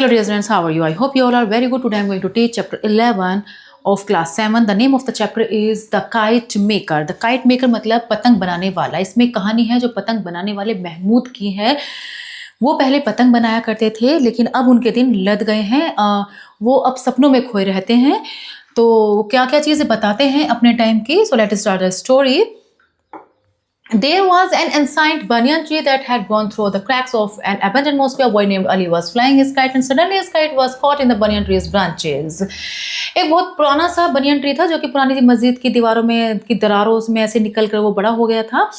Hello dear students, how are you? I hope you all are very good. Today I am going to teach chapter 11 of class 7. The name of the chapter is The Kite Maker. The Kite Maker मतलब पतंग बनाने वाला. इसमें कहानी है जो पतंग बनाने वाले महमूद की है. वो पहले पतंग बनाया करते थे लेकिन अब उनके दिन लद गए हैं. वो अब सपनों में खोए रहते हैं. तो क्या क्या चीज़ें बताते हैं अपने टाइम की. So let us start the story. There was an ancient banyan tree that had gone through the cracks of an abandoned atmosphere. A boy named Ali was flying his kite and suddenly his kite was caught in the banyan tree's branches. एक बहुत पुराना सा banyan tree था जो कि पुरानी सी मस्जिद की दीवारों में की दरारों में ऐसे निकल कर वो बड़ा हो गया था.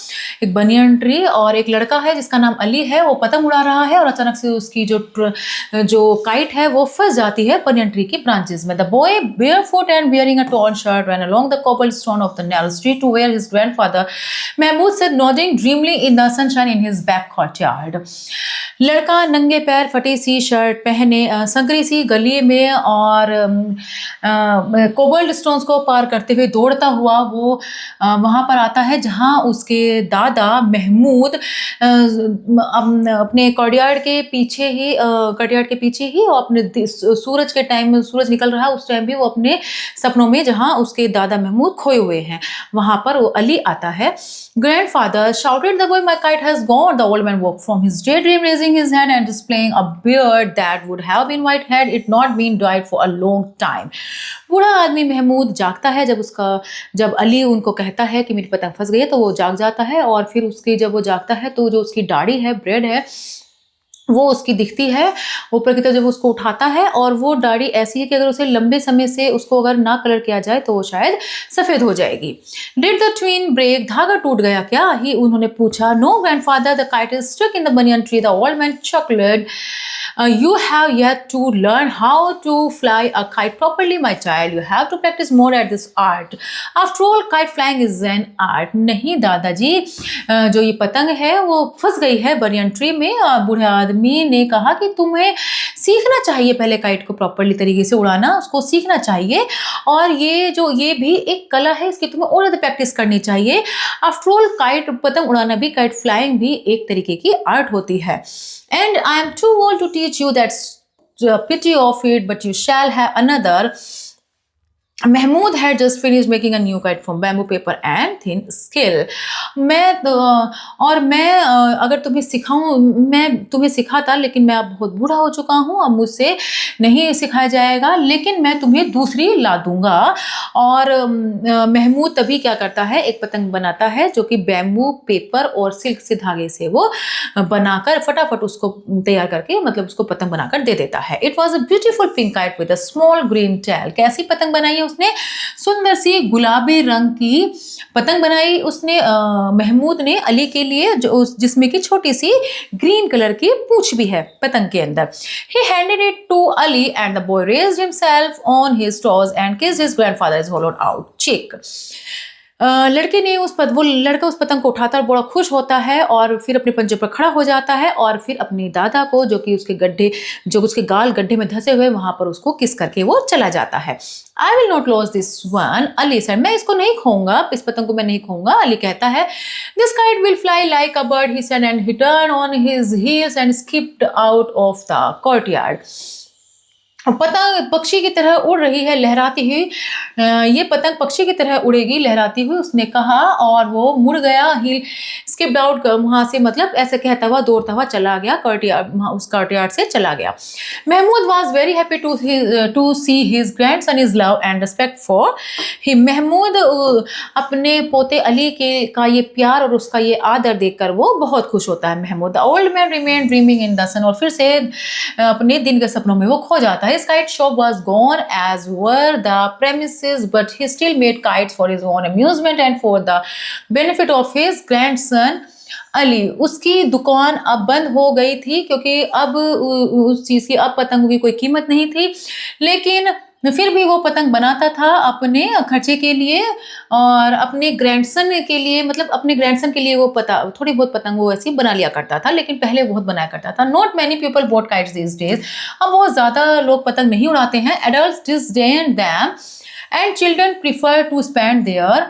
एक बनियन ट्री और एक लड़का है जिसका नाम अली है. वो पतंग उड़ा रहा है और अचानक से उसकी जो काइट है वो फंस जाती है बनियन ट्री की ब्रांचेस में. The boy barefoot and wearing a torn shirt ran along the cobblestone of the narrow street to where his grandfather Mahmood sat nodding dreamily in the sunshine in his back courtyard. लड़का नंगे पैर फटी सी shirt पहने संकरी सी गली में और कोबल्ड stones को पार करते हुए दौड़ता हुआ वो वहाँ पर आता है जहाँ उसके दादा महमूद अपने कॉर्टयार्ड के पीछे ही और अपने सूरज के टाइम में सूरज निकल रहा है उस टाइम भी वो अपने सपनों में जहाँ उसके दादा महमूद खोए हुए हैं वहाँ पर वो अली आता है. Grandfather shouted the boy, "My kite has gone." The old man woke from his daydream, raising his hand and displaying a beard that would have been white had it not been dyed for a long time. बूढ़ा आदमी महमूद जागता है जब अली उनको कहता है कि मेरी पतंग फंस गई है तो वो जाग जाता है और फिर उसकी जब वो जागता है तो जो उसकी दाढ़ी है ब्रेड है वो उसकी दिखती है ऊपर की तरफ जब उसको उठाता है और वो दाढ़ी ऐसी है कि अगर उसे लंबे समय से उसको अगर ना कलर किया जाए तो वो शायद सफ़ेद हो जाएगी. Did the twine break? धागा टूट गया क्या? ही उन्होंने पूछा. No grandfather, the kite is stuck in the banyan tree. The old man chuckled. You have yet to learn how to fly a kite properly, my child. You have to practice more at this art. After all, kite flying is an art. नहीं दादाजी, जो ये पतंग है वो फंस गई है बनियन ट्री में. बूढ़े आदमी ने कहा कि तुम्हें सीखना चाहिए पहले काइट को प्रॉपरली तरीके से उड़ाना, उसको सीखना चाहिए और ये भी एक कला है, इसकी तुम्हें और ज़्यादा प्रैक्टिस करनी चाहिए. आफ्टर ऑल काइट पतंग उड़ाना भी, काइट फ्लाइंग भी एक तरीके की आर्ट होती है. And I am too old to teach you, that's the pity of it, but you shall have another. Mahmood had just finished making a new kite from bamboo paper and thin skill. मैं अगर तुम्हें सिखाऊं, मैं तुम्हें सिखाता लेकिन मैं अब बहुत बूढ़ा हो चुका हूँ, अब मुझसे नहीं सिखाया जाएगा, लेकिन मैं तुम्हें दूसरी ला दूंगा. और महमूद तभी क्या करता है, एक पतंग बनाता है जो कि बैम्बू पेपर और सिल्क से धागे से वो बनाकर फटाफट उसको तैयार करके मतलब उसको पतंग बनाकर दे देता है. It was a beautiful pink kite with a small green tail. कैसी पतंग बनाई है उसने? सुंदर सी गुलाबी रंग की पतंग बनाई उसने महमूद ने अली के लिए, जिसमें की छोटी सी ग्रीन कलर की पूंछ भी है पतंग के अंदर. He handed it to Ali and the boy raised himself on his toes and kissed his grandfather's hollowed out cheek. लड़का उस पतंग को उठाता है, बड़ा खुश होता है और फिर अपने पंजे पर खड़ा हो जाता है और फिर अपने दादा को जो उसके गाल गड्ढे में धंसे हुए वहां पर उसको किस करके वो चला जाता है. I will not lose this one, Ali said. मैं इसको नहीं खोऊंगा, इस पतंग को मैं नहीं खोऊंगा. अली कहता है. This kite will fly like a bird, he said, and he turned on his heels and skipped out of the courtyard. पतंग पक्षी की तरह उड़ रही है लहराती हुई, ये पतंग पक्षी की तरह उड़ेगी लहराती हुई, उसने कहा और वो मुड़ गया. ही स्किप्ड आउट, वहाँ से मतलब ऐसे कहता हुआ दौड़ता हुआ चला गया उस कॉर्टयार्ड से चला गया. Mahmood was very happy to see his grandson is love and respect for him. Mahmood अपने पोते अली का ये प्यार और उसका ये आदर देखकर वो बहुत खुश होता है. Mahmood. The old man remain dreaming in the sun. और फिर से अपने दिन के सपनों में वो खो जाता है. His kite shop was gone, as were the premises, but he still made kites for his own amusement and for the benefit of his grandson Ali. उसकी दुकान अब बंद हो गई थी क्योंकि अब उस चीज़ की अब पतंग की कोई कीमत नहीं थी, लेकिन फिर भी वो पतंग बनाता था अपने खर्चे के लिए और अपने ग्रैंडसन के लिए, मतलब अपने ग्रैंडसन के लिए वो थोड़ी बहुत पतंग वो ऐसी बना लिया करता था, लेकिन पहले बहुत बनाया करता था. Not many people bought kites these days. अब बहुत ज़्यादा लोग पतंग नहीं उड़ाते हैं. Adults disdain them and children prefer to spend their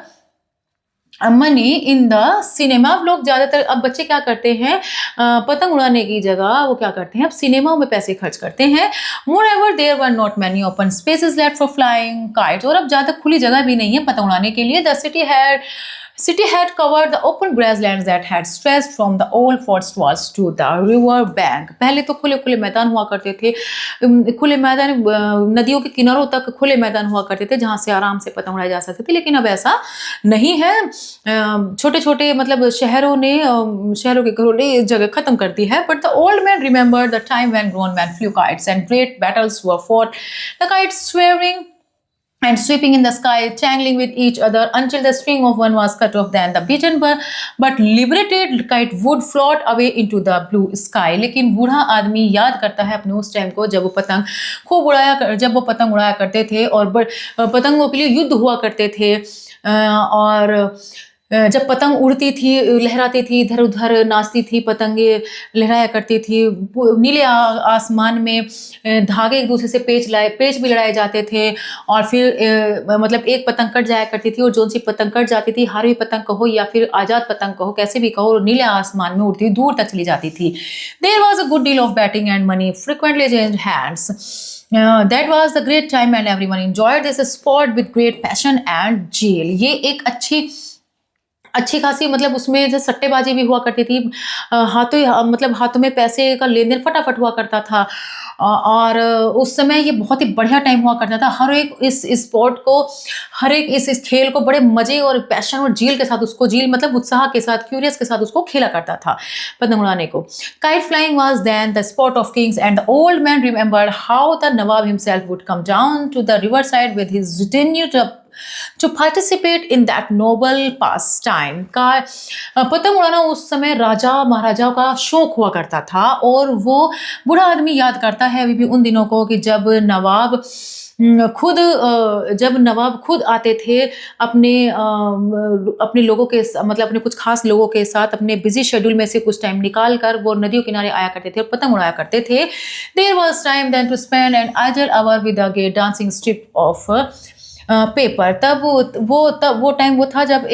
money in the cinema. अब लोग ज़्यादातर, अब बच्चे क्या करते हैं, पतंग उड़ाने की जगह वो क्या करते हैं, अब सिनेमाओं में पैसे खर्च करते हैं। मोreover there were not many open spaces left for flying kites, और अब ज़्यादा खुली जगह भी नहीं है पतंग उड़ाने के लिए। The city had covered the open grasslands that had stretched from the old forest walls to the river bank। पहले तो खुले खुले मैदान हुआ करते थे, खुले मैदान, नदियों के किनारों तक खुले मैदान हुआ करते थे जहाँ से आराम से पतंग उड़ाई जा सकती थी, लेकिन अब ऐसा नहीं है। छोटे छोटे मतलब शहरों ने, शहरों के घरों ने जगह खत्म कर दी है। But the old man remember the time when grown men flew kites and great battles were fought, the kites swearing and sweeping in the sky, tangling with each other until the string of one was cut off. Then the beaten but liberated kite would float away into the blue sky। लेकिन बूढ़ा आदमी याद करता है अपने उस time को जब वो पतंग खूब जब वो पतंग उड़ाया करते थे और पतंगों के लिए युद्ध हुआ करते थे। और जब पतंग उड़ती थी, लहराती थी, इधर उधर नाचती थी, पतंगे लहराया करती थी, नीले आसमान में धागे एक दूसरे से पेच भी लड़ाए जाते थे। और फिर मतलब एक पतंग कट जाया करती थी और जो सी पतंग कट जाती थी, हारी पतंग कहो या फिर आज़ाद पतंग कहो, कैसे भी कहो, नीले आसमान में उड़ती दूर तक चली जाती थी। There was a good deal of betting and money frequently changed hands। That was the great time and everyone enjoyed this sport with great passion and zeal। ये एक अच्छी खासी मतलब उसमें जो सट्टेबाजी भी हुआ करती थी, मतलब हाथों में पैसे का लेन देन फटाफट हुआ करता था। और उस समय ये बहुत ही बढ़िया टाइम हुआ करता था। हर एक इस स्पोर्ट को, हर एक इस खेल को बड़े मजे और पैशन और जील के साथ, उसको जील मतलब उत्साह के साथ, क्यूरियस के साथ उसको खेला करता था पतंग उड़ाने को। Kite flying was then the sport of kings and the old man remembered how the nawab himself would come down to the river side with his retinue to participate in that noble pastime। का पतंग उड़ाना उस समय राजा महाराजाओं का शौक हुआ करता था। और वो बूढ़ा आदमी याद करता है अभी भी उन दिनों को कि जब नवाब खुद आते थे अपने लोगों के मतलब अपने कुछ खास लोगों के साथ, अपने बिजी शेड्यूल में से कुछ टाइम निकाल कर वो नदियों किनारे आया करते थे और पतंग उड़ाया करते थे। There was time then to spend an idle hour with a gay dancing strip of paper. तब वो टाइम वो था तब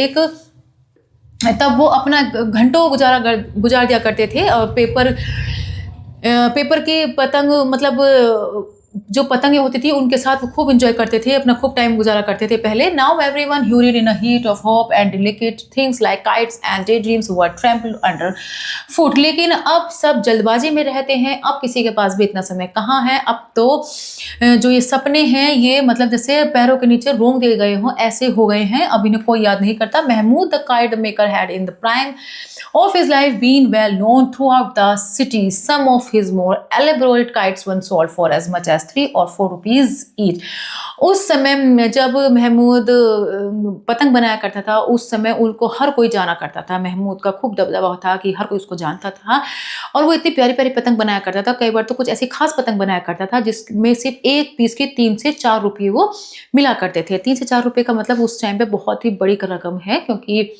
वो अपना घंटों गुजार दिया करते थे। और पेपर की पतंग मतलब जो पतंगे होती थी उनके साथ वो खूब एंजॉय करते थे, अपना खूब टाइम गुजारा करते थे पहले। Now everyone hurried in a heat of hope and delicate things like kites and daydreams were trampled underfoot. लेकिन अब सब जल्दबाजी में रहते हैं, अब किसी के पास भी इतना समय कहाँ है। अब तो जो ये सपने हैं ये मतलब जैसे पैरों के नीचे रोंग दिए गए हों ऐसे हो गए हैं, अब इन्हें कोई याद नहीं करता। Mahmood the kite maker had in the prime of his life been well known throughout the city. Some of his more elaborate kites once sold for as much as 3 or 4 rupees each। उस समय में जब महमूद पतंग बनाया करता था उस समय उनको हर कोई जाना करता था। महमूद का खूब दबदबा था कि हर कोई उसको जानता था और वो इतनी प्यारी प्यारी पतंग बनाया करता था। कई बार तो कुछ ऐसी खास पतंग बनाया करता था जिसमें सिर्फ एक पीस के 3 से 4 रुपये वो मिला करते थे। 3 से 4 रुपये का मतलब उस टाइम पे बहुत ही बड़ी रकम है, क्योंकि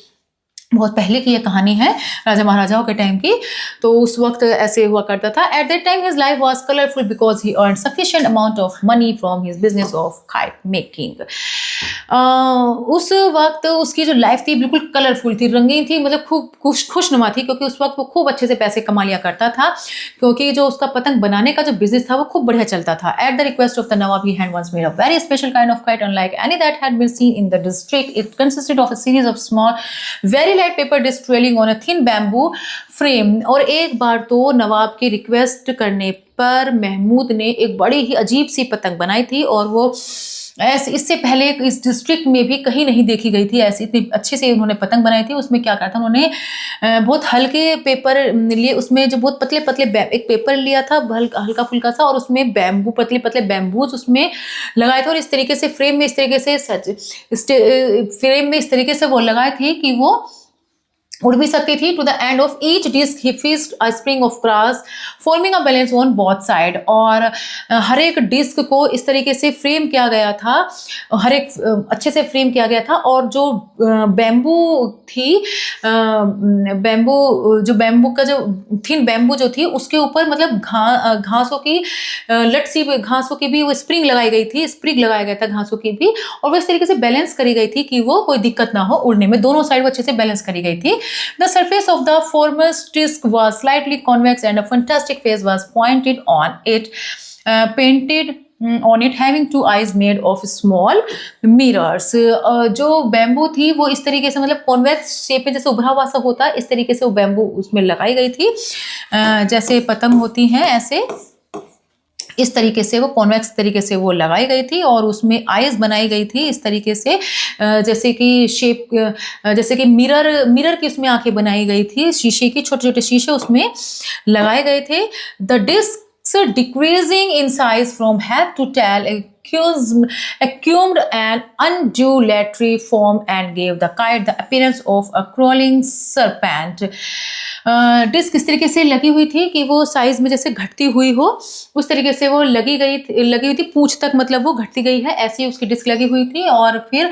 बहुत पहले की ये कहानी है, राजा महाराजाओं के टाइम की। तो उस वक्त ऐसे हुआ करता था। At that time his life was colourful because he earn sufficient amount of money from his business of kite making. उस वक्त उसकी जो लाइफ थी बिल्कुल कलरफुल थी, रंगीन थी, मतलब खूब खुशनुमा थी, क्योंकि उस वक्त वो खूब अच्छे से पैसे कमा लिया करता था, क्योंकि जो उसका पतंग बनाने का जो बिजनेस था वो खूब बढ़िया चलता था। At the request of the nawab he had once made a very special kind of kite unlike any that had been seen in the district. It consisted of a series of small very light paper disc trailing on a thin bamboo frame. और एक बार तो नवाब की request करने पर महमूद ने एक बड़ी ही अजीब सी पतंग बनाई थी और वो ऐसे इससे पहले इस डिस्ट्रिक्ट में भी कहीं नहीं देखी गई थी। ऐसी इतनी अच्छे से उन्होंने पतंग बनाई थी। उसमें क्या करा था उन्होंने, बहुत हल्के पेपर लिए, उसमें जो बहुत पतले पतले एक पेपर लिया था हल्का फुल्का सा, और उसमें बैम्बू पतले पतले बैम्बूज उसमें लगाए थे और इस तरीके से फ्रेम में इस तरीके से वो लगाए थे कि वो उड़ भी सकती थी। To the end of each disc he fixed a spring of grass forming a balance on both side. और हर एक डिस्क को इस तरीके से फ्रेम किया गया था, हर एक अच्छे से फ्रेम किया गया था। और जो बैम्बू थी, बैम्बू जो बैम्बू का जो थिन बैम्बू जो थी उसके ऊपर मतलब घासों की लट सी घासों की भी वो स्प्रिंग लगाई गई थी, स्प्रिंग लगाया गया था घासों की भी। और वो इस तरीके से बैलेंस करी गई थी कि वो कोई दिक्कत ना हो उड़ने में, दोनों साइड वो अच्छे से बैलेंस करी गई थी। The surface of the foremost disc was slightly convex and a fantastic face was pointed on it, painted on it having two eyes made of small mirrors। जो बैम्बू थी वो इस तरीके से मतलब कॉन्वेक्स शेप में जैसे उभरा हुआ सा होता है, इस तरीके से वो बैम्बू उसमें लगाई गई थी। जैसे पतंग होती हैं ऐसे इस तरीके से वो कॉन्वेक्स तरीके से वो लगाई गई थी और उसमें आईज बनाई गई थी इस तरीके से, जैसे कि शेप, जैसे कि मिरर की उसमें आंखें बनाई गई थी, शीशे की छोटे छोटे शीशे उसमें लगाए गए थे। The disc decreasing in size from head to tail assumed an undulatory form and gave the kite the appearance of a crawling serpent। Disc इस तरीके से लगी हुई थी कि वो साइज में जैसे घटती हुई हो, उस तरीके से वो लगी हुई थी, पूंछ तक मतलब वो घटती गई है, ऐसी उसकी डिस्क लगी हुई थी। और फिर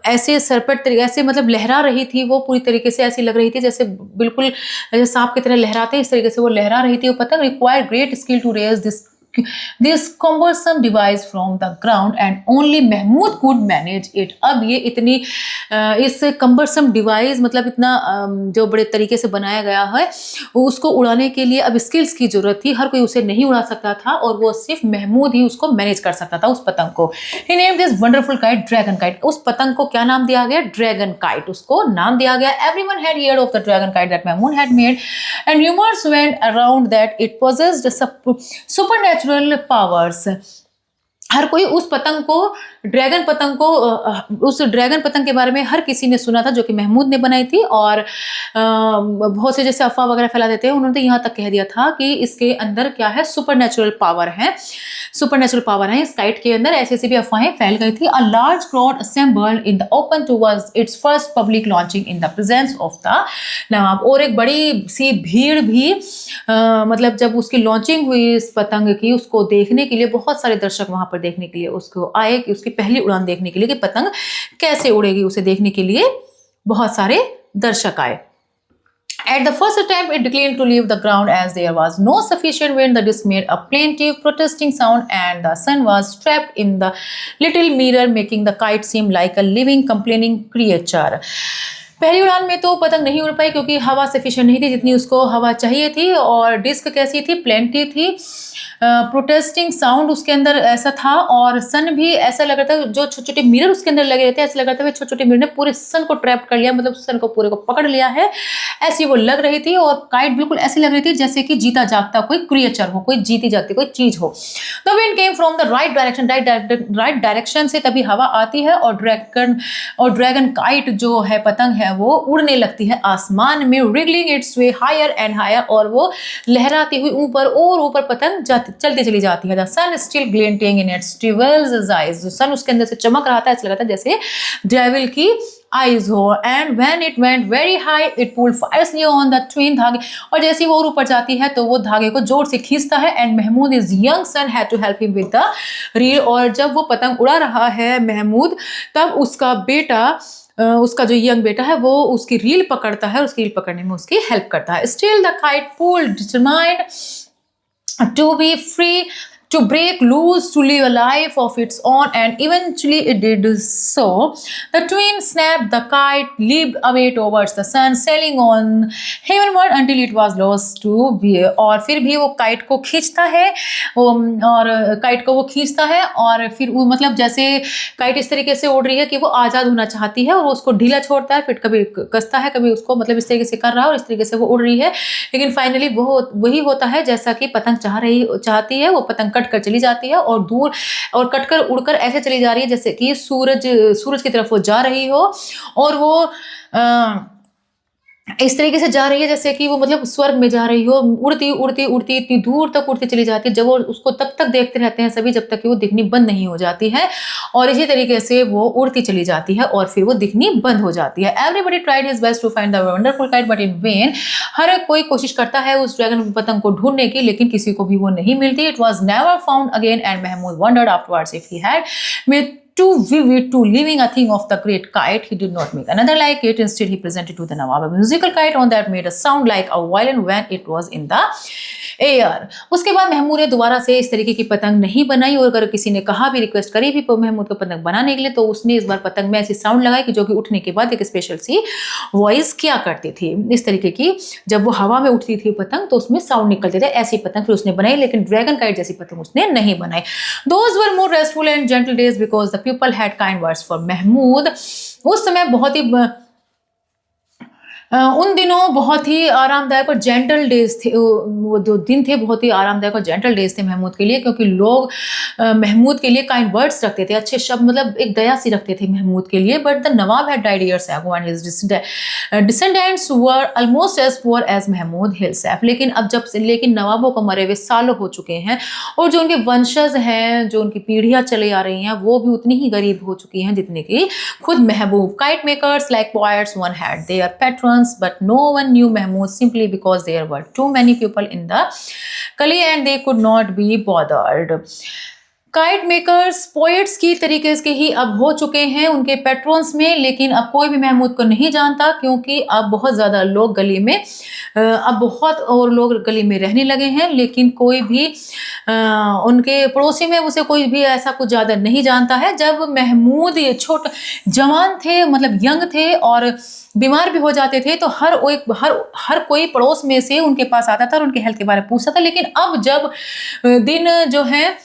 ऐसे सरपट तरीके ऐसे मतलब लहरा रही थी वो, पूरी तरीके से ऐसी लग रही थी जैसे बिल्कुल जैसे सांप की तरह लहराते हैं, इस तरीके से वो लहरा रही थी। वो पता require great skill to raise this cumbersome device from the ground and only Mahmood could manage it। अब ये इतनी इस cumbersome device मतलब इतना जो बड़े तरीके से बनाया गया है उसको उड़ाने के लिए अब स्किल्स की जरूरत थी, हर कोई उसे नहीं उड़ा सकता था और वो सिर्फ महमूद ही उसको मैनेज कर सकता था उस पतंग को। He named this wonderful kite dragon kite। उस पतंग को क्या नाम दिया गया? ड्रैगन काइट उसको नाम दिया गया। Everyone had heard of the dragon kite that Mahmood had made and rumors went around that it possessed supernatural powers. हर कोई उस पतंग को उस ड्रैगन पतंग के बारे में हर किसी ने सुना था जो कि महमूद ने बनाई थी। और बहुत से जैसे अफवाह वगैरह फैला देते हैं, उन्होंने तो यहाँ तक कह दिया था कि इसके अंदर क्या है, सुपरनेचुरल पावर है, सुपरनेचुरल पावर है इस काइट के अंदर, ऐसी ऐसी भी अफवाहें फैल गई थी। A large crowd assembled in the open towards its first public launching in the presence of the nawab. और एक बड़ी सी भीड़ भी मतलब जब उसकी लॉन्चिंग हुई इस पतंग की, उसको देखने के लिए बहुत सारे दर्शक वहां पर देखने के लिए उसको आए, कि उसकी पहली उड़ान देखने के लिए कि पतंग कैसे उड़ेगी, उसे देखने के लिए बहुत सारे दर्शक आए। At the first attempt, it declined to leave the ground as there was no sufficient wind. The disc made a plaintive, protesting sound, and the sun was trapped in the little mirror, making the kite seem like a living, complaining creature। पहली उड़ान में तो पतंग नहीं उड़ पाई क्योंकि हवा sufficient नहीं थी जितनी उसको हवा चाहिए थी। और डिस्क कैसी थी? प्लेंटी थी। प्रोटेस्टिंग साउंड उसके अंदर ऐसा था और सन भी ऐसा लग रहा था, जो छोटे छोटे मिरर उसके अंदर लगे रहते हैं, ऐसा लग रहा था छोटे छोटे मिरर ने पूरे सन को ट्रैप कर लिया, मतलब सन को पूरे को पकड़ लिया है, ऐसी वो लग रही थी। और काइट बिल्कुल ऐसी लग रही थी जैसे कि जीता जागता कोई क्रिएचर हो, कोई जीती जागती कोई चीज हो। The wind came from the right direction, right direction से तभी हवा आती है और ड्रैगन काइट जो है पतंग है वो उड़ने लगती है आसमान में, wriggling its way higher and higher, और वो लहराती हुई ऊपर और ऊपर पतंग चलती चली जाती है। The sun still glinting in its devil's eyes, sun उसके अंदर से चमक रहा था, ऐसा लगा था जैसे डेविल की आइज हो। And when it went very high it pulled fiercely on the twin धागे, और जैसे ही वो ऊपर जाती है तो वो धागे को जोर से खींचता है। And Mahmood is young son had to help him with the reel, और जब वो पतंग उड़ा रहा है महमूद, तब उसका बेटा उसका जो यंग बेटा है वो उसकी रील पकड़ता है, उसकी रील पकड़ने में उसकी हेल्प करता है। Still the kite pulled determined to be free, to break loose, to live a life of its own, and eventually it did so। The twin snapped the kite, leaped away towards the sun, sailing on heavenward until it was lost to view। और फिर भी वो kite को खींचता है, और kite को वो खींचता है, और फिर वो मतलब जैसे काइट इस तरीके से उड़ रही है कि वो आज़ाद होना चाहती है, और वो उसको ढीला छोड़ता है, फिर कभी कसता है, कभी उसको मतलब इस तरीके से कर रहा है, और इस तरीके से वो उड़ रही है। लेकिन फाइनली वो वही होता है जैसा कि पतंग चाहती है। वो पतंग कट कर चली जाती है और दूर और कटकर उड़कर ऐसे चली जा रही है जैसे कि सूरज की तरफ वो जा रही हो, और वो इस तरीके से जा रही है जैसे कि वो मतलब स्वर्ग में जा रही हो, उड़ती, उड़ती, उड़ती इतनी दूर तक उड़ती चली जाती है, जब वो उसको तब तक देखते रहते हैं सभी जब तक कि वो दिखनी बंद नहीं हो जाती है और इसी तरीके से वो उड़ती चली जाती है और फिर वो दिखनी बंद हो जाती है। Everybody tried his best to find the wonderful kite but in vain. हर एक कोई कोशिश करता है उस ड्रैगन पतंग को ढूंढने की, लेकिन किसी को भी वो नहीं मिलती। It was never found again and Mahmood wondered afterwards if he had made too vivid to living a thing of the great kite. He did not make another like it. Instead, he presented to the Nawab a musical kite on that made a sound like a violin when it was in the air. उसके बाद महमूद ने दोबारा से इस तरीके की पतंग नहीं बनाई और अगर किसी ने कहा भी, रिक्वेस्ट करी भी महमूद को पतंग बनाने के लिए, तो उसने इस बार पतंग में ऐसी साउंड लगाई कि जो कि उठने के बाद एक स्पेशल सी वॉइस किया करती थी। इस तरीके की जब वो हवा में उठती थी पतंग तो उसमें साउंड निकलते थे, ऐसी पतंग फिर उसने बनाई, लेकिन ड्रैगन काइट जैसी पतंग उसने नहीं बनाई। Those were more restful and gentle days because the people had kind words for Mahmood. उस समय बहुत ही उन दिनों बहुत ही आरामदायक और जेंटल डेज थे, वो जो दिन थे बहुत ही आरामदायक और जेंटल डेज थे महमूद के लिए, क्योंकि लोग महमूद के लिए काइंड वर्ड्स रखते थे, अच्छे शब्द, मतलब एक दया सी रखते थे महमूद के लिए। But the nawab had died years ago and his descendants were almost as poor as Mahmood himself. लेकिन नवाबों को मरे हुए सालों हो चुके हैं और जो उनके वंशज हैं, जो उनकी पीढ़ियां चली आ रही हैं, वो भी उतनी ही गरीब हो चुकी हैं जितने की खुद Mehboob. Kite makers like poets one had their patrons but no one knew Mahmood simply because there were too many people in the Kali and they could not be bothered. Kite makers poets की तरीके के ही अब हो चुके हैं उनके पेट्रॉन्स में, लेकिन अब कोई भी महमूद को नहीं जानता क्योंकि अब बहुत ज़्यादा लोग गली में अब बहुत और लोग गली में रहने लगे हैं, लेकिन कोई भी उनके पड़ोसी में उसे कोई भी ऐसा कुछ ज़्यादा नहीं जानता है। जब महमूद ये छोटे जवान थे, मतलब यंग थे और बीमार भी हो जाते थे, तो हर कोई पड़ोस में से उनके पास आता था और उनके हेल्थ के बारे में पूछता था। लेकिन अब जब दिन जो है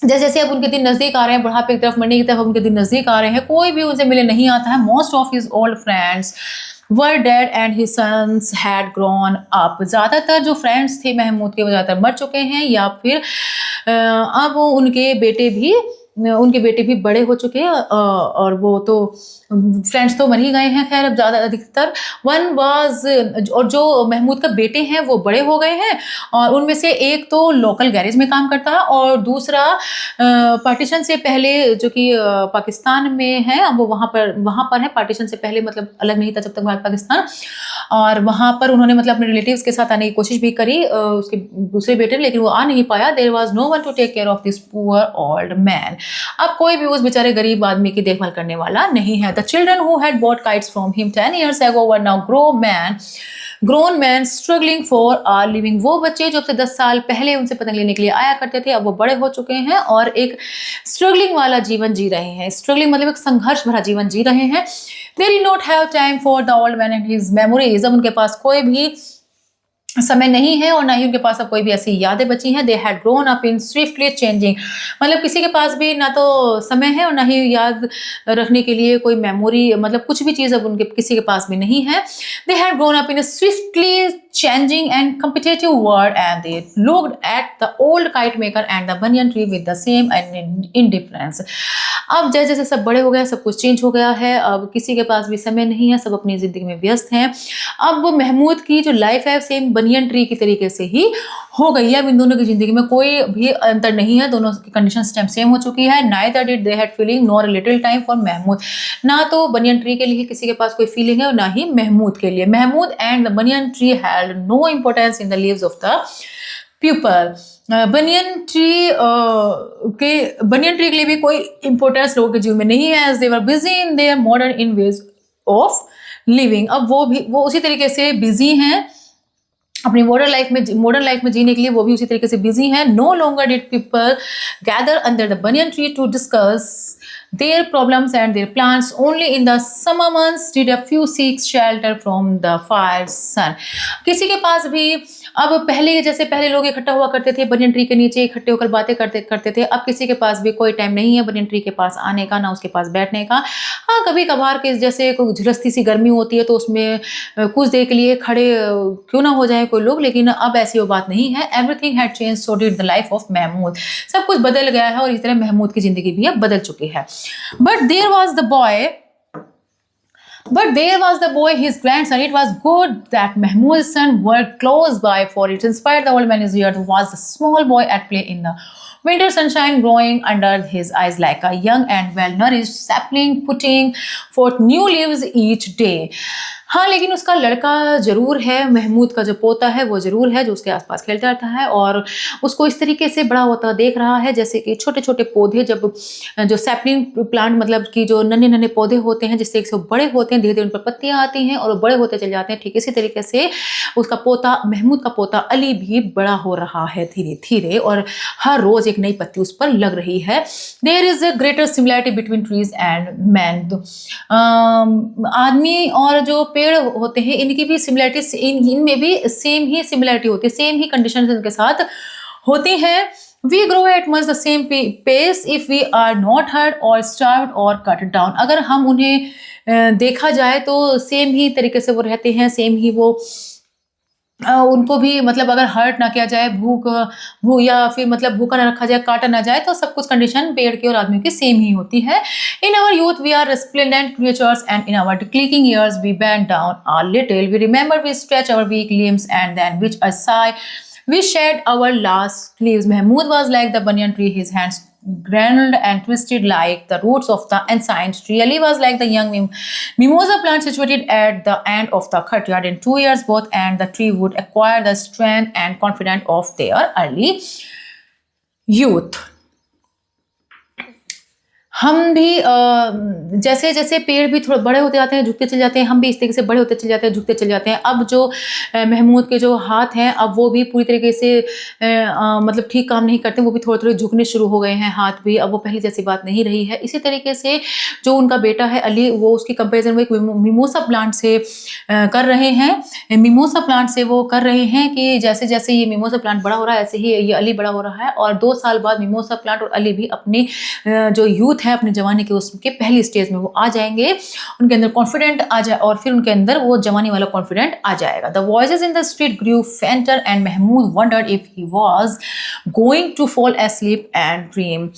जैसे जैसे अब उनके दिन नजदीक आ रहे हैं, बुढ़ापे की तरफ, मरने की तरफ उनके दिन नजदीक आ रहे हैं, कोई भी उनसे मिले नहीं आता है। Most of his old friends were dead and his sons had grown up. ज़्यादातर जो फ्रेंड्स थे महमूद के वो ज़्यादातर मर चुके हैं या फिर अब उनके बेटे भी बड़े हो चुके हैं और वो तो फ्रेंड्स तो मर ही गए हैं। खैर अब ज़्यादा अधिकतर और जो महमूद का बेटे हैं वो बड़े हो गए हैं और उनमें से एक तो लोकल गैरेज में काम करता है और दूसरा पार्टीशन से पहले जो कि पाकिस्तान में है, अब वो वहाँ पर है। पार्टीशन से पहले मतलब अलग नहीं था जब तक भारत पाकिस्तान, और वहाँ पर उन्होंने मतलब अपने रिलेटिव्स के साथ आने की कोशिश भी करी उसके दूसरे बेटे ने, लेकिन वो आ नहीं पाया। There was no one to take care of this poor old man. अब कोई भी उस बेचारे गरीब आदमी की देखभाल करने वाला नहीं है। The children who had bought kites from him 10 years ago were now grown men struggling for a living। वो बच्चे जो अब से 10 साल पहले उनसे पतंग लेने के लिए आया करते थे, अब वो बड़े हो चुके हैं और एक स्ट्रगलिंग वाला जीवन जी रहे हैं। स्ट्रगलिंग मतलब एक संघर्ष भरा जीवन जी रहे हैं। They did not have time for the old man and his memories। अब उनके पास कोई भी समय नहीं है और ना ही उनके पास अब कोई भी ऐसी यादें बची हैं। They had grown up in swiftly changing, मतलब किसी के पास भी ना तो समय है और ना ही याद रखने के लिए कोई मेमोरी, मतलब कुछ भी चीज़ अब उनके किसी के पास भी नहीं है। They had grown up in swiftly changing and competitive world and they looked at the old kite maker and the banyan tree with the same indifference। अब जैसे जैसे सब बड़े हो गए, सब कुछ चेंज हो गया है, अब किसी के पास भी समय नहीं है, सब अपनी ज़िंदगी में व्यस्त हैं। अब वो महमूद की जो लाइफ है सेम बनियन ट्री की तरीके से ही हो गई है। अब इन दोनों की ज़िंदगी में कोई भी अंतर नहीं है, दोनों की कंडीशन सेम हो चुकी है। Neither did they had feeling nor a little time for Mahmood. ना तो बनियन ट्री के लिए किसी के पास कोई फीलिंग है और ना ही महमूद के लिए। Mahmood and the banyan tree had no importance in the lives of the people। Banyan tree के लिए भी कोई इंपॉर्टेंस लोगों के जीवन में नहीं है। as they were busy in their modern ways of living। अब वो उसी तरीके से बिजी हैं अपनी मॉडर्न लाइफ में जीने के लिए, वो भी उसी तरीके से बिजी हैं। No longer did people gather under the banyan tree to discuss their problems and their plans। only in the summer months did a few seek shelter from the fire sun। किसी के पास भी अब पहले लोग इकट्ठा हुआ करते थे बनियन ट्री के नीचे, इकट्ठे होकर बातें करते थे। अब किसी के पास भी कोई टाइम नहीं है बनियन ट्री के पास आने का, ना उसके पास बैठने का। हाँ, कभी कभार के जैसे कोई झुलसती सी गर्मी होती है तो उसमें कुछ देर के लिए खड़े क्यों ना हो जाए कोई लोग, लेकिन अब ऐसी वो बात नहीं है। Everything had change, so did the life of Mahmood. सब कुछ बदल गया है और इस तरह महमूद की जिंदगी भी अब बदल चुकी है। But there was the boy But there was the boy, his grandson. It was good that Mahmud's son were close by, for it inspired the old man his ear was the small boy at play in the winter sunshine, growing under his eyes like a young and well-nourished sapling, putting forth new leaves each day. हाँ, लेकिन उसका लड़का ज़रूर है, महमूद का जो पोता है वो ज़रूर है, जो उसके आस-पास खेलता रहता है और उसको इस तरीके से बड़ा होता देख रहा है जैसे कि छोटे-छोटे पौधे जब जो सैपलिंग प्लांट मतलब कि जो नन्हे-नन्हे पौधे होते हैं जिससे एक से बड़े होते हैं, धीरे-धीरे उन पर पत्तियाँ आती हैं और वो बड़े होते चले जाते हैं। ठीक इसी तरीके से उसका पोता महमूद का पोता अली भी बड़ा हो रहा है धीरे-धीरे और हर रोज़ एक नई पत्ती उस पर लग रही है। There is a greater similarity between trees and man. आदमी और जो पेड़ होते हैं इनकी भी सिमिलैरिटीज इनमें भी सेम ही सिमिलैरिटी होती है, सेम ही कंडीशन इनके साथ होती हैं। We grow at much the same pace if we are not hurt और स्टार्व्ड और कट डाउन। अगर हम उन्हें देखा जाए तो सेम ही तरीके से वो रहते हैं, सेम ही वो उनको भी मतलब अगर हर्ट ना किया जाए, भूख या फिर मतलब भूखा ना रखा जाए, काटा ना जाए तो सब कुछ कंडीशन पेड़ की और आदमियों की सेम ही होती है। In our youth we are resplendent creatures and in our declining years we bend down a little. We remember we stretch our weak limbs and then with a sigh we shed our last leaves. Mahmud was like the banyan tree, his hands gnarled and twisted like the roots of the ancient tree. Ali was like the young mimosa plant situated at the end of the courtyard. In 2 years, both and the tree would acquire the strength and confidence of their early youth. हम भी जैसे जैसे पेड़ भी थोड़े बड़े होते जाते हैं, झुकते चले जाते हैं, हम भी इस तरीके से बड़े होते चले जाते हैं, झुकते चले जाते हैं। अब जो महमूद के जो हाथ हैं अब वो भी पूरी तरीके से मतलब ठीक काम नहीं करते, वो भी थोड़े-थोड़े झुकने शुरू हो गए हैं हाथ भी, अब वो पहले जैसी बात नहीं रही है। इसी तरीके से जो उनका बेटा है अली वो उसकी कंपैरिजन वो एक मिमोसा प्लांट से कर रहे हैं, मिमोसा प्लांट से वो कर रहे हैं कि जैसे-जैसे ये मिमोसा प्लांट बड़ा हो रहा है ऐसे ही ये अली बड़ा हो रहा है और 2 साल बाद मिमोसा प्लांट और अली भी अपनी जो यूथ है अपनी जवानी के उसके पहली स्टेज में वो आ जाएंगे, उनके अंदर कॉन्फिडेंट आ जाए और फिर उनके अंदर वो जवानी वाला कॉन्फिडेंट आ जाएगा। The voices in the street grew fainter and Mahmood wondered if he was going to fall asleep and dream.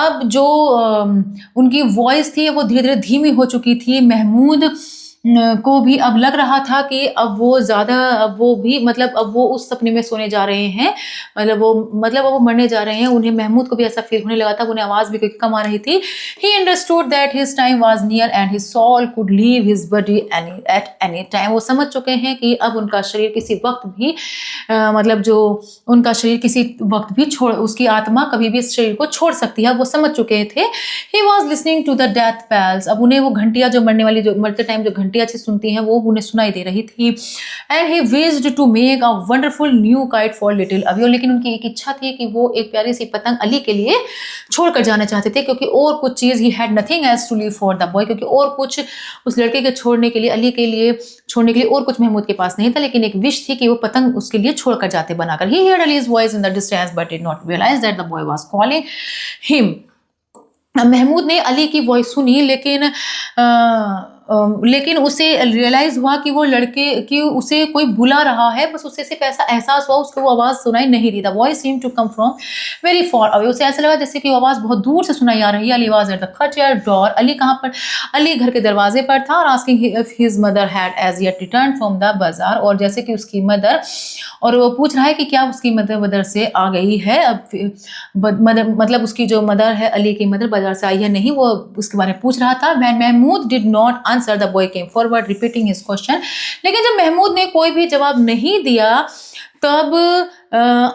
अब जो उनकी वॉइस थी वो धीरे धीरे धीमी हो चुकी थी। महमूद को भी अब लग रहा था कि अब वो ज़्यादा अब वो भी मतलब अब वो उस सपने में सोने जा रहे हैं, मतलब वो मरने जा रहे हैं। उन्हें महमूद को भी ऐसा फील होने लगा था, उन्हें आवाज़ भी कोई कम आ रही थी। He understood that his time was near and his soul could leave his body at any time. वो समझ चुके हैं कि अब उनका शरीर किसी वक्त भी मतलब जो उनका शरीर किसी वक्त भी उसकी आत्मा कभी भी इस शरीर को छोड़ सकती है, वो समझ चुके थे। He was listening to the death bells. अब उन्हें वो घंटियाँ जो मरते टाइम जो घंटियाँ अच्छी सुनती हैं वो उन्हें सुनाई दे रही थी। And he wished to make a wonderful new kite for little अभी। लेकिन उनकी एक इच्छा थी कि वो एक प्यारी सी पतंग अली के लिए छोड़कर जाना चाहते थे, क्योंकि और कुछ चीज़ ही had nothing else to leave for the boy, क्योंकि और कुछ उस लड़के के छोड़ने के लिए अली के लिए छोड़ने के लिए और कुछ महमूद के पास नहीं था। लेकिन एक विश थी कि वो पतंग उसके लिए छोड़कर जाते बनाकर। ही हेard Ali's voice in the distance but did not realize that the boy was calling him. Mahmood ने अली की वॉइस सुनी लेकिन उसे रियलाइज हुआ कि वो लड़के कि उसे कोई बुला रहा है, बस उसे सिर्फ ऐसा एहसास हुआ, उसको वो आवाज़ सुनाई नहीं दी। The voice seem to come from very far away. उसे ऐसा लगा जैसे कि वो आवाज़ बहुत दूर से सुनाई आ रही है। अली वाज एट द खटियर डोर। अली कहाँ पर? अली घर के दरवाजे पर था। और asking if his mother had as yet return from the bazaar. और जैसे कि उसकी मदर, और वो पूछ रहा है कि क्या उसकी मदर से आ गई है। अब मदर मतलब उसकी जो मदर है अली की मदर बाजार से आई है नहीं, वो उसके बारे में पूछ रहा था। Mahmood did not answer. The boy came forward repeating his question. लेकिन जब महमूद ने कोई भी जवाब नहीं दिया तब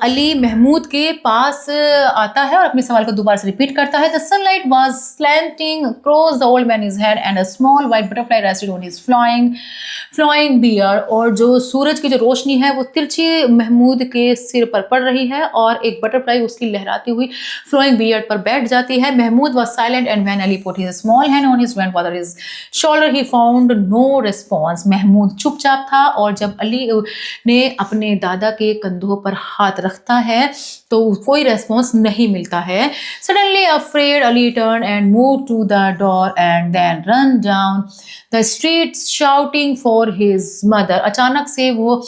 अली महमूद के पास आता है और अपने सवाल को दोबारा से रिपीट करता है। The sunlight was slanting across the old man his head and a small white butterfly rested on his flying beard. और जो सूरज की जो रोशनी है वो तिरछी महमूद के सिर पर पड़ रही है और एक बटरफ्लाई उसकी लहराती हुई फ्लोइंग बियर्ड पर बैठ जाती है। Mahmood was silent and when Ali put his small hand on his grandfather's shoulder he found no response. Mahmood चुपचाप था और जब अली ने अपने दादा के कंधों पर हाथ रखता है तो कोई रेस्पॉन्स नहीं मिलता है। Suddenly afraid Ali turn and move to the door and then run down the street shouting for his mother. अचानक से वो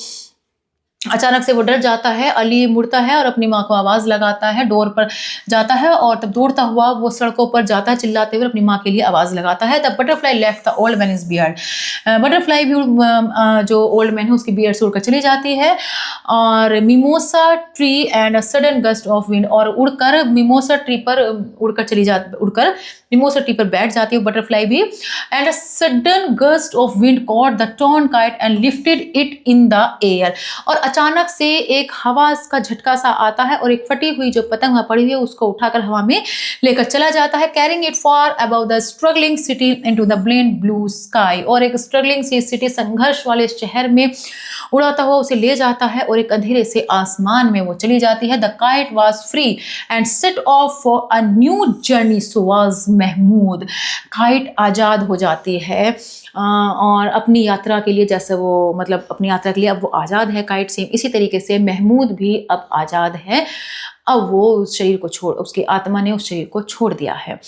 अचानक से वो डर जाता है, अली मुड़ता है और अपनी माँ को आवाज़ लगाता है, डोर पर जाता है और तब दौड़ता हुआ वो सड़कों पर जाता है चिल्लाते हुए अपनी माँ के लिए आवाज़ लगाता है। The butterfly left the old man his beard. Butterfly भी जो ओल्ड मैन है उसकी बियर्ड से उड़कर चली जाती है और mimosa tree and a sudden gust of wind, और उड़कर मिमोसा ट्री पर उड़कर मिमोसा ट्री पर बैठ जाती है बटरफ्लाई भी। And a sudden gust of wind caught the torn kite and lifted it in the air, और अचानक से एक हवा का झटका सा आता है और एक फटी हुई जो पतंग वहां पड़ी हुई है उसको उठाकर हवा में लेकर चला जाता है, carrying it far above the struggling city into the blend blue sky, और एक स्ट्रगलिंग सी सिटी, संघर्ष वाले शहर में उड़ाता हुआ उसे ले जाता है और एक अंधेरे से आसमान में वो चली जाती है। The kite was free and set off for a new journey, so was Mahmood. Kite आज़ाद हो जाती है और अपनी यात्रा के लिए, जैसे वो मतलब अपनी यात्रा के लिए अब वो आज़ाद है काइट से, इसी तरीके से महमूद भी अब आज़ाद है। अब वो उस शरीर को छोड़, उसकी आत्मा ने उस शरीर को छोड़ दिया है।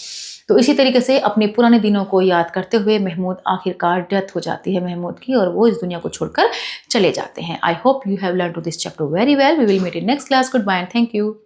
तो इसी तरीके से अपने पुराने दिनों को याद करते हुए महमूद आखिरकार डेथ हो जाती है महमूद की, और वो इस दुनिया को छोड़कर चले जाते हैं। I hope you have learn to this chapter very well. We will meet in next class. Good bye and thank you.